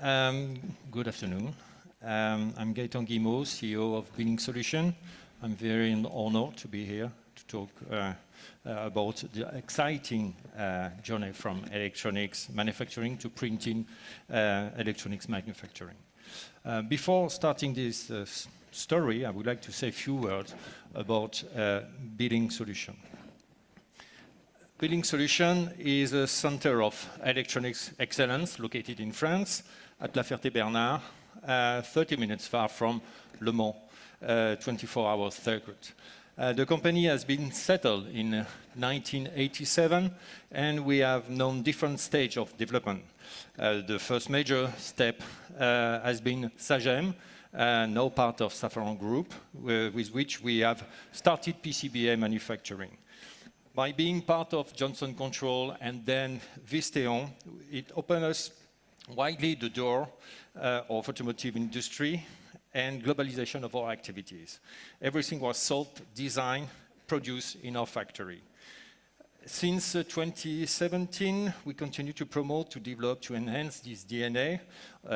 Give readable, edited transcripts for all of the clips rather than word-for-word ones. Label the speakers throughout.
Speaker 1: Good afternoon. I'm Gaetan Guillemot, CEO of BeLink Solutions. I'm very honored to be here to talk about the exciting journey from electronics manufacturing to printing electronics manufacturing. Before starting this story, I would like to say a few words about BeLink Solutions. BeLink Solutions is a center of electronics excellence located in France at La Ferté-Bernard, 30 minutes far from Le Mans 24-hour circuit. The company has been settled in 1987, and we have known different stages of development. The first major step has been Sagem, now part of Safran Group, with which we have started PCBA manufacturing. By being part of Johnson Control and then Visteon, it opened us widely the door of automotive industry and globalization of our activities. Everything was sold, designed, produced in our factory. Since 2017, we continue to promote, to develop, to enhance this DNA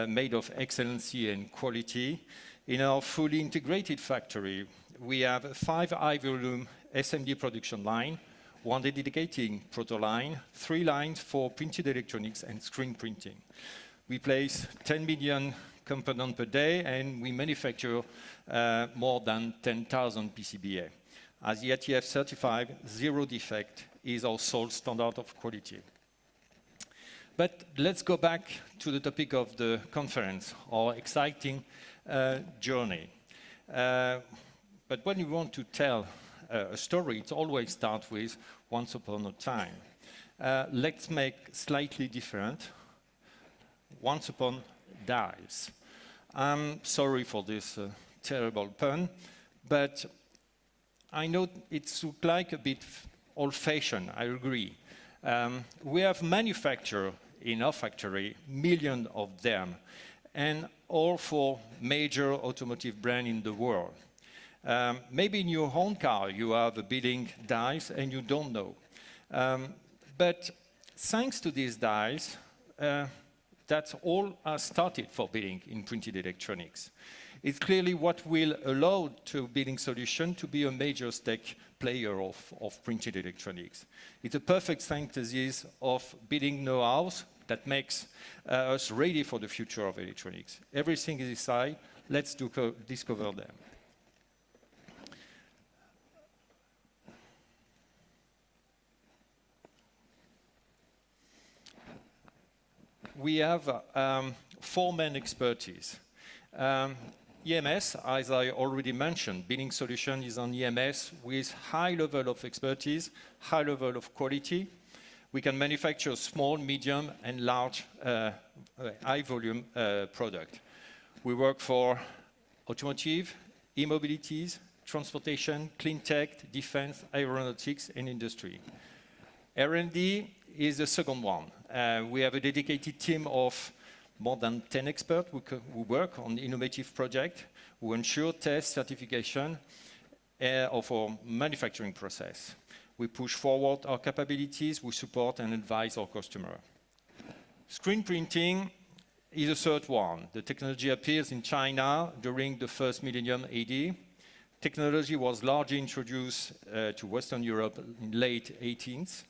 Speaker 1: made of excellency and quality. In our fully integrated factory, we have 5 high-volume SMD production lines, 1 dedicated proto line, 3 lines for printed electronics and screen printing. We place 10 million components per day, and we manufacture more than 10,000 PCBA. As the IATF certified, 0 defect is our sole standard of quality. But let's go back to the topic of the conference, our exciting journey. But when you want to tell a story, it always starts with once upon a time. Let's make slightly different. Once upon dies. I'm sorry for this terrible pun, but I know it looks like a bit old-fashioned, I agree. We have manufactured in our factory millions of them, and all for major automotive brands in the world. Maybe in your own car you have a BeLink dies and you don't know. But thanks to these dies, that's all started for BeLink in printed electronics. It's clearly what will allow to BeLink Solutions to be a major stake player of printed electronics. It's a perfect synthesis of BeLink know-how that makes us ready for the future of electronics. Everything is inside. Let's discover them. We have 4 main expertise. EMS, as I already mentioned, BeLink Solutions is on EMS with high level of expertise, high level of quality. We can manufacture small, medium, and large high-volume product. We work for automotive, e-mobilities, transportation, clean tech, defense, aeronautics, and industry. R&D is the second one. We have a dedicated team of more than 10 experts who work on innovative projects, who ensure test certification of our manufacturing process. We push forward our capabilities, we support and advise our customer. Screen printing is the third one. The technology appears in China during the first millennium AD. Technology was largely introduced to Western Europe in late 18th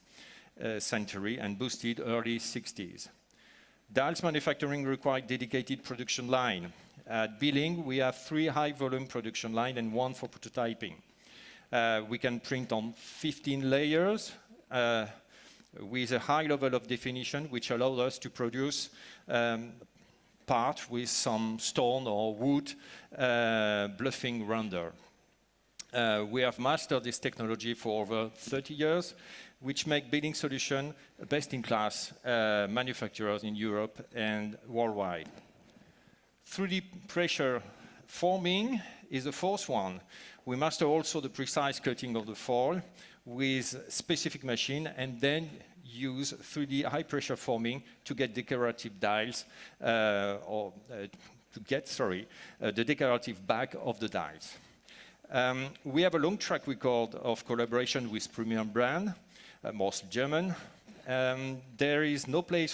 Speaker 1: century and boosted early 60s. Dies manufacturing required dedicated production line. At BeLink, we have 3 high-volume production lines and 1 for prototyping. We can print on 15 layers with a high level of definition, which allows us to produce parts with some stone or wood bluffing render. We have mastered this technology for over 30 years, which make BeLink Solutions best-in-class manufacturers in Europe and worldwide. 3D pressure forming is the fourth one. We master also the precise cutting of the foil with specific machine and then use 3D high-pressure forming to get decorative dies the decorative back of the dies. We have a long track record of collaboration with premium brands, mostly German. There is no place